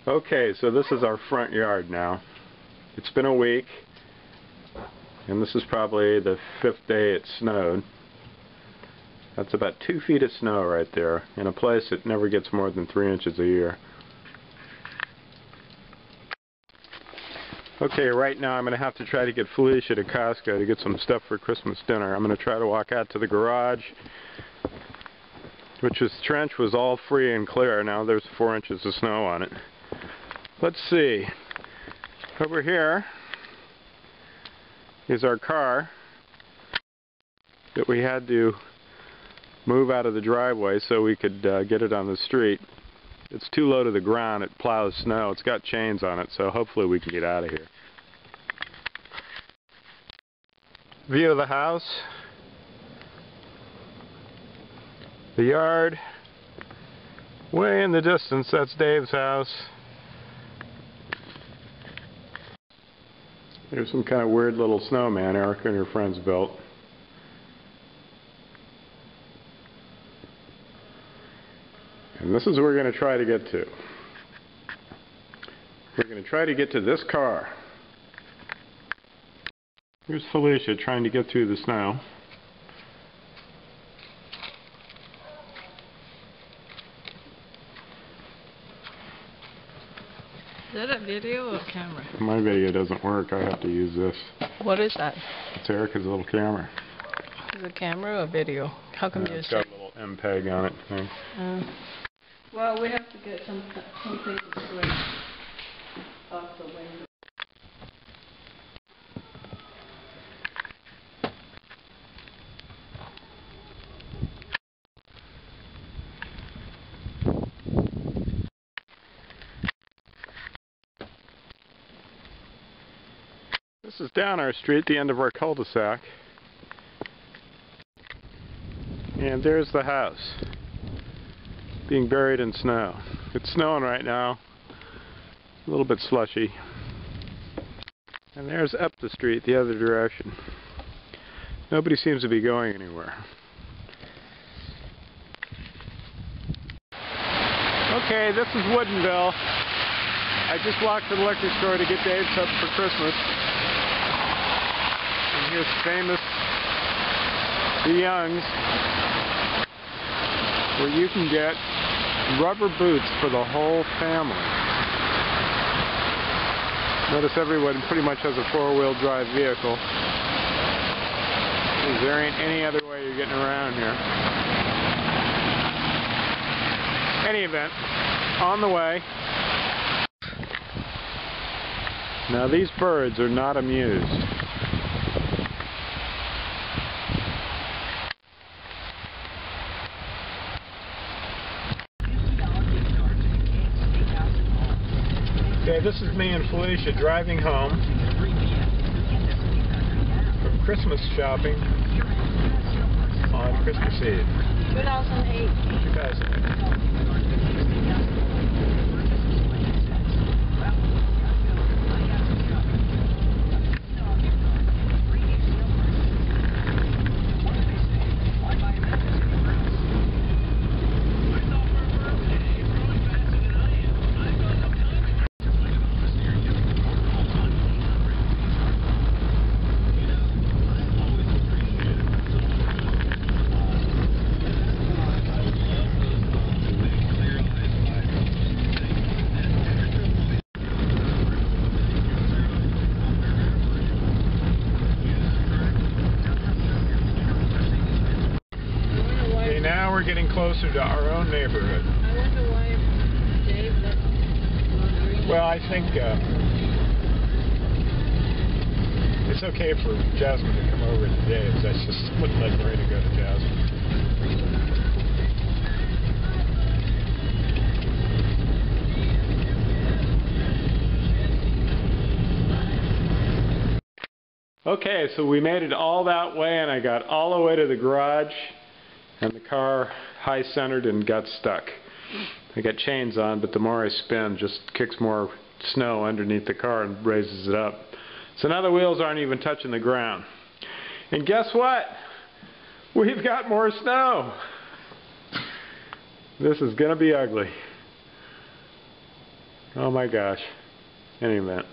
Okay, so this is our front yard now. It's been a week, and this is probably the 5th day it snowed. That's about 2 feet of snow right there, in a place that never gets more than 3 inches a year. Okay, right now I'm going to have to try to get Felicia to Costco to get some stuff for Christmas dinner. I'm going to try to walk out to the garage, which this trench was all free and clear. Now there's 4 inches of snow on it. Let's see. Over here is our car that we had to move out of the driveway so we could get it on the street. It's too low to the ground. It plows snow. It's got chains on it, so hopefully we can get out of here. View of the house. The yard. Way in the distance, that's Dave's house. There's some kind of weird little snowman Erica and her friends built. And this is where we're going to try to get to. We're going to try to get to this car. Here's Felicia trying to get through the snow. Is that a video or a camera? My video doesn't work. I have to use this. What is that? It's Erica's little camera. Is it a camera or a video? How come you It's got a little MPEG on it. Well, we have to get something to swing off the window. This is down our street, the end of our cul-de-sac. And there's the house, being buried in snow. It's snowing right now, a little bit slushy. And there's up the street, the other direction. Nobody seems to be going anywhere. Okay, this is Woodinville. I just walked to the liquor store to get Dave something for Christmas. And here's famous The Youngs, where you can get rubber boots for the whole family. Notice everyone pretty much has a four-wheel drive vehicle. There ain't any other way you're getting around here. Any event, on the way. Now these birds are not amused. Okay, this is me and Felicia driving home from Christmas shopping on Christmas Eve. 2008. 2008. Now we're getting closer to our own neighborhood. I wonder why Dave let green. Well, I think it's okay for Jasmine to come over to Dave's. That's just looks like the way to go to Jasmine. Okay, so we made it all that way, and I got all the way to the garage. And the car high-centered and got stuck. I got chains on, but the more I spin, just kicks more snow underneath the car and raises it up. So now the wheels aren't even touching the ground. And guess what? We've got more snow. This is going to be ugly. Oh my gosh. In any event.